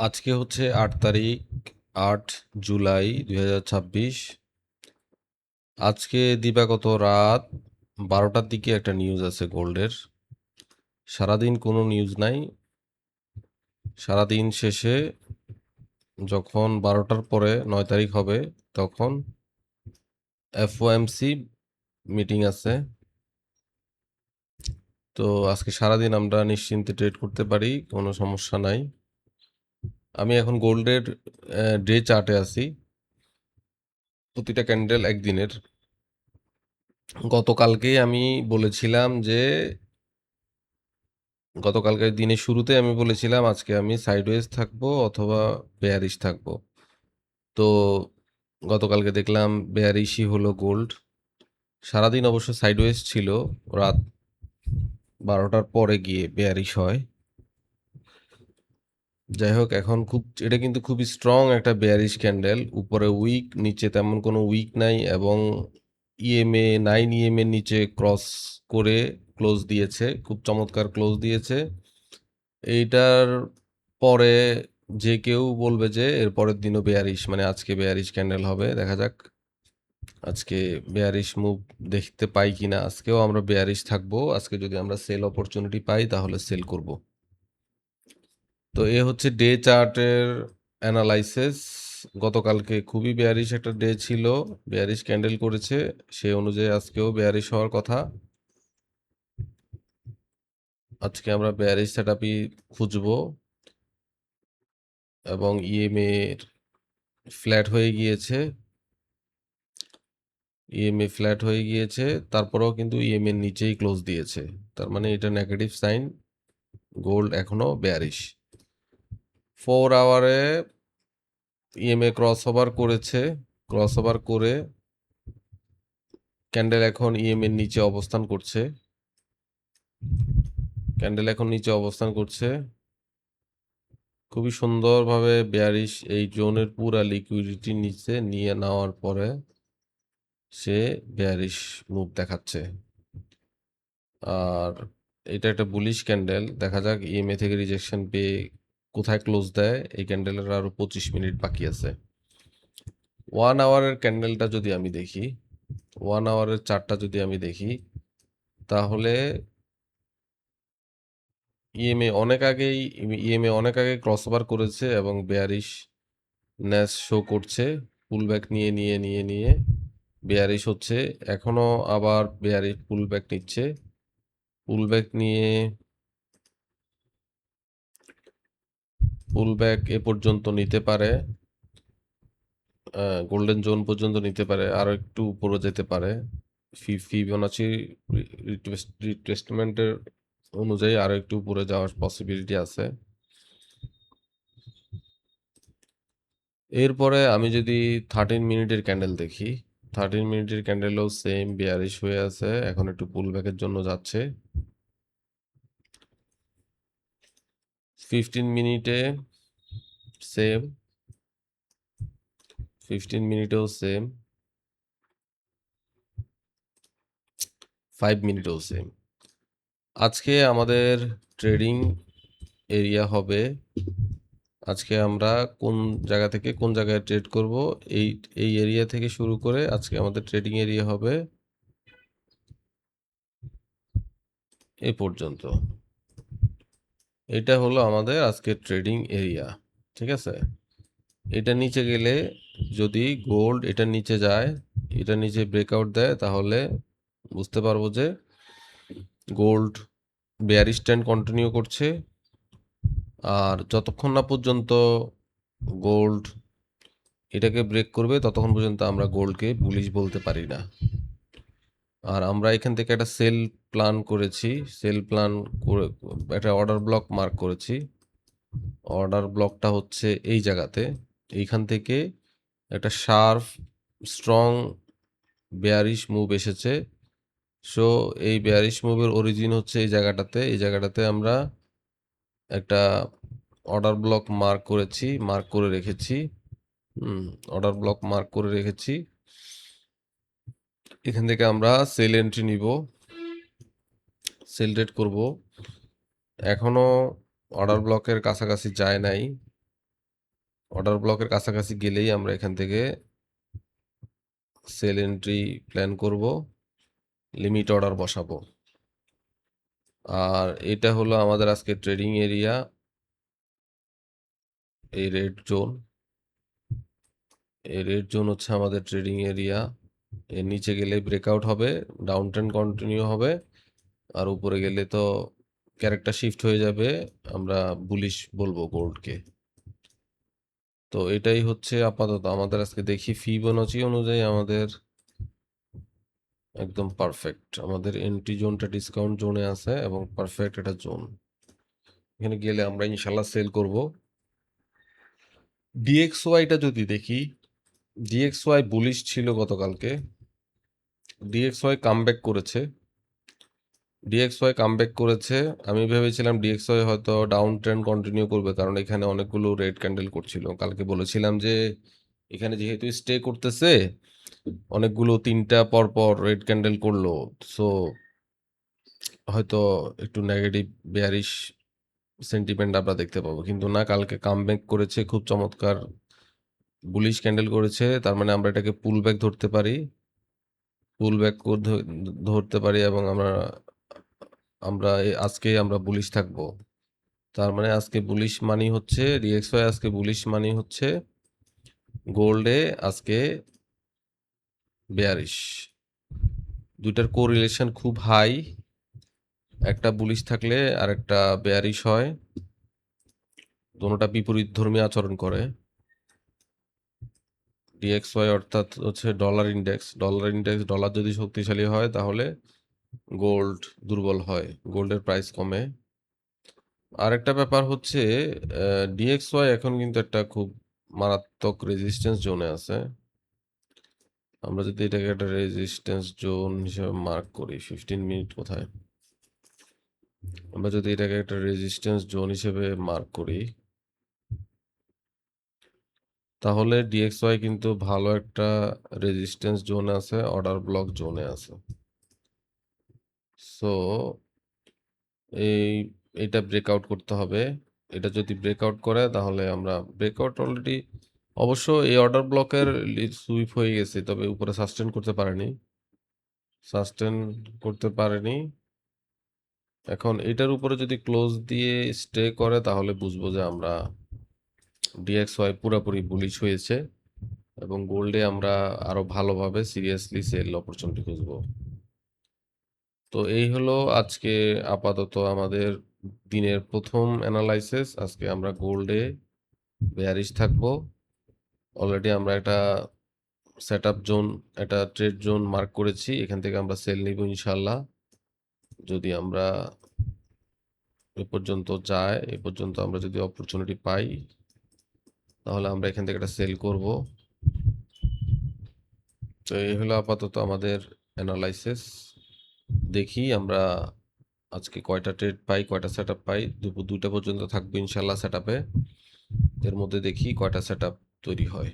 আজকে হচ্ছে 8 তারিখ, 8 জুলাই 2026। আজকে দিবাগত রাত 12টার দিকে একটা নিউজ আছে গোল্ডের। সারাদিন কোনো নিউজ নাই। সারাদিন শেষে যখন 12টার পরে 9 তারিখ হবে, তখন FOMC মিটিং আছে। তো আজকে সারাদিন আমরা নিশ্চিন্তে ট্রেড করতে পারি, কোনো সমস্যা নাই। আমি এখন গোল্ডের ডে চার্টে আছি। প্রতিটা ক্যান্ডেল একদিনের। গতকালকেই আমি বলেছিলাম যে গতকালকের দিনের শুরুতে আমি বলেছিলাম আজকে আমি সাইডওয়েজ থাকবো অথবা বেয়ারিশ থাকবো। তো গতকালকে দেখলাম বেয়ারিশই হলো গোল্ড। সারাদিন অবশ্য সাইডওয়েজ ছিল, রাত 12টার পরে গিয়ে বেয়ারিশ হয়। যাই হোক, এখন এটা কিন্তু খুবই স্ট্রং একটা বেয়ারিশ ক্যান্ডেল। উপরে উইক, নিচে তেমন কোনো উইক নাই, এবং ইএমএ 9 এর নিচে ক্রস করে ক্লোজ দিয়েছে, খুব চমৎকার ক্লোজ দিয়েছে। এইটার পরে যে কেউ বলবে যে এর পরের দিনও বেয়ারিশ, মানে আজকে বেয়ারিশ ক্যান্ডেল হবে। দেখা যাক আজকে বেয়ারিশ মুভ দেখতে পাই কিনা। আজকেও আমরা বেয়ারিশ থাকবো। আজকে যদি আমরা সেল অপরচুনিটি পাই তাহলে সেল করব। তো এ হচ্ছে ডে চার্টের অ্যানালাইসিস। গতকালকে খুবই বেয়ারিশ একটা ডে ছিল, বেয়ারিশ ক্যান্ডেল করেছে, সেই অনুযায়ী আজকেও বেয়ারিশ হওয়ার কথা। আজকে আমরা বেয়ারিশ সেটআপই খুঁজবো, এবং ইএমএ ফ্ল্যাট হয়ে গিয়েছে। ইএমএ ফ্ল্যাট হয়ে গিয়েছে, তারপরেও কিন্তু ইএমএ এর নিচেই ক্লোজ দিয়েছে। তার মানে এটা নেগেটিভ সাইন, গোল্ড এখনো বেয়ারিশ। 4 আওয়ারে ইএমএ ক্রস ওভার করেছে, ক্রস ওভার করে ক্যান্ডেল এখন ইএমএ এর নিচে অবস্থান করছে। ক্যান্ডেল এখন নিচে অবস্থান করছে, খুবই সুন্দরভাবে বেয়ারিশ এই জোনের পুরা লিকুইডিটি নিচে নিয়ে নেওয়ার পরে সে বেয়ারিশ মুভ দেখাচ্ছে। আর এটা একটা বুলিশ ক্যান্ডেল। দেখা যাক ইএমএ থেকে রিজেকশন পেয়ে কোথায় ক্লোজ দেয়। এই ক্যান্ডেলের আরো 25 মিনিট বাকি আছে। 1 আওয়ারের ক্যান্ডেলটা যদি আমি দেখি, 1 আওয়ারের চার্টটা যদি আমি দেখি, তাহলে ইএমএ অনেক আগে ক্রস ওভার করেছে এবং বেয়ারিশ ন্যাস শো করছে। পুলব্যাক নিয়ে বেয়ারিশ হচ্ছে। এখনো আবার বেয়ারিশ পুলব্যাক নিচ্ছে। পুলব্যাক নিয়ে পুলব্যাক এ পর্যন্ত নিতে পারে, গোল্ডেন জোন পর্যন্ত নিতে পারে, আরো একটু উপরে যেতে পারে। ফিবোনাচি রিট্রেসমেন্টের অনুযায়ী আরো একটু উপরে যাওয়ার পসিবিলিটি আছে। এরপরে আমি যদি 13 মিনিটের ক্যান্ডেল দেখি, 13 মিনিটের ক্যান্ডেলও সেম বেয়ারিশ হয়ে আছে, এখন একটু পুলব্যাকের জন্য যাচ্ছে। 15 মিনিটে সেম, 15 মিনিটেও সেম, 5 মিনিটেও সেম। আজকে আমাদের ট্রেডিং এরিয়া হবে, আজকে আমরা কোন জায়গা থেকে কোন জায়গায় ট্রেড করব, এই এই এরিয়া থেকে শুরু করে আজকে আমাদের ট্রেডিং এরিয়া হবে এ পর্যন্ত। এটা হলো আমাদের আজকে ট্রেডিং এরিয়া, ঠিক আছে। এটা নিচে গেলে, যদি গোল্ড এটার নিচে যায়, এটার নিচে ব্রেকআউট দেয়, তাহলে বুঝতে পারবো যে গোল্ড বেয়ারিশ ট্রেন্ড কন্টিনিউ করছে। আর যতক্ষণ না পর্যন্ত গোল্ড এটাকে ব্রেক করবে, ততক্ষণ পর্যন্ত আমরা গোল্ডকে বুলিশ বলতে পারি না। আর আমরা এখান থেকে একটা সেল প্ল্যান করেছি, সেল প্ল্যান করে একটা অর্ডার ব্লক মার্ক করেছি। অর্ডার ব্লকটা হচ্ছে এই জায়গাতে। এইখান থেকে একটা শার্প স্ট্রং বেয়ারিশ মুভ এসেছে। সো এই বেয়ারিশ মুভের অরিজিন হচ্ছে এই জায়গাটাতে। এই জায়গাটাতে আমরা একটা অর্ডার ব্লক মার্ক করেছি, মার্ক করে রেখেছি। অর্ডার ব্লক মার্ক করে রেখেছি। এখান থেকে আমরা সেল এন্ট্রি নিব, সেল রেট করব। এখনো অর্ডার ব্লকের কাছাকাছি যায় নাই, অর্ডার ব্লকের কাছাকাছি গেলেই আমরা এখান থেকে সেল এন্ট্রি প্ল্যান করব, লিমিট অর্ডার বসাবো। আর এটা হলো আমাদের আজকে ট্রেডিং এরিয়া, এই রেড জোন। এই রেড জোন হচ্ছে আমাদের ট্রেডিং এরিয়া। এর নিচে গেলে ব্রেকআউট হবে, ডাউন ট্রেন্ড কন্টিনিউ হবে, আর উপরে গেলে তো ক্যারেক্টার শিফট হয়ে যাবে, আমরা বুলিশ বলবো গোল্ডকে। তো এটাই হচ্ছে আপাতত আমাদের আজকে। দেখি ফিবোনাচি অনুযায়ী আমাদের একদম পারফেক্ট, আমাদের এন্ট্রি জোনটা ডিসকাউন্ট জোনে আছে এবং পারফেক্ট এটা জোন। এখানে গেলে আমরা ইনশাল্লাহ সেল করব। ডিএক্সওয়াইটা যদি দেখি, ডিএক্সওয়াই বুলিশ ছিল গতকালকে, ডিএক্সওয়াই কামব্যাক করেছে। ডিএক্সওয়াই কামব্যাক করেছে। আমি ভেবেছিলাম ডিএক্সওয়াই হয়তো ডাউন ট্রেন্ড কন্টিনিউ করবে, কারণ এখানে অনেকগুলো রেড ক্যান্ডেল করছিল। কালকে বলেছিলাম যে এখানে যেহেতু স্টে করতেছে, অনেকগুলো 3টা পরপর রেড ক্যান্ডেল করলো, সো হয়তো একটু নেগেটিভ বেয়ারিশ সেন্টিমেন্ট আমরা দেখতে পাবো। কিন্তু না, কালকে কামব্যাক করেছে, খুব চমৎকার বুলিশ ক্যান্ডেল করেছে। তার মানে আমরা এটাকে পুল ব্যাক ধরতে পারি, পুল ব্যাক ধরতে পারি, এবং আমরা আজকেই আমরা বুলিশ থাকবো। তার মানে আজকে বুলিশ মানি হচ্ছে ডিএক্সওয়াই, আজকে বুলিশ মানি হচ্ছে গোল্ডে আজকে বেয়ারিশ। দুইটার কোরিলেশন খুব হাই, একটা বুলিশ থাকলে আর একটা বেয়ারিশ হয়, দোনোটা বিপরীত ধর্মী আচরণ করে। ডিএক্সওয়াই অর্থাৎ হচ্ছে ডলার ইন্ডেক্স, ডলার যদি শক্তিশালী হয় তাহলে গোল্ড দুর্বল হয়, গোল্ডের প্রাইস কমে। আরেকটা ব্যাপার হচ্ছে ডিএক্সওয়াই এখন কিন্তু একটা খুব মারাত্মক রেজিস্ট্যান্স জোনে আছে। আমরা যদি এটাকে একটা রেজিস্ট্যান্স জোন হিসেবে মার্ক করি, 15 মিনিট কোথায়, আমরা যদি এটাকে একটা রেজিস্ট্যান্স জোন হিসেবে মার্ক করি, তাহলে ডিএক্সওয়াই কিন্তু ভালো একটা রেজিস্ট্যান্স জোন আছে, অর্ডার ব্লক জোনে আছে। সো এইটা ব্রেকআউট করতে হবে। এটা যদি ব্রেকআউট করে তাহলে আমরা ব্রেকআউট অলরেডি, অবশ্য এই অর্ডার ব্লকের সুইপ হয়ে গেছে, তবে উপরে সাস্টেন করতে পারেনি। এখন এটার উপরে যদি ক্লোজ দিয়ে স্টে করে তাহলে বুঝবো যে আমরা ডিএক্সওয়াই পুরোপুরি বুলিশ হয়েছে, এবং গোল্ডে আমরা আরো ভালোভাবে সিরিয়াসলি সেল অপরচুনিটি খুঁজবো। তো এই হলো আজকে আপাতত আমাদের দিনের প্রথম অ্যানালাইসিস। আজকে আমরা গোল্ডে বেয়ারিশ থাকবো। অলরেডি আমরা একটা সেটআপ জোন, একটা ট্রেড জোন মার্ক করেছি, এখান থেকে আমরা সেল নিব ইনশাল্লাহ। যদি আমরা এ পর্যন্ত যায়, এ পর্যন্ত আমরা যদি অপরচুনিটি পাই, তাহলে আমরা এখান থেকে একটা সেল করব। তো এই হলো আপাতত আমাদের অ্যানালাইসিস। দেখি আমরা আজকে কয়টা ট্রেড পাই, কয়টা সেটআপ পাই। দুপুর 2টা পর্যন্ত থাকবো ইনশাল্লাহ সেটআপে। এর মধ্যে দেখি কয়টা সেটআপ তৈরি হয়।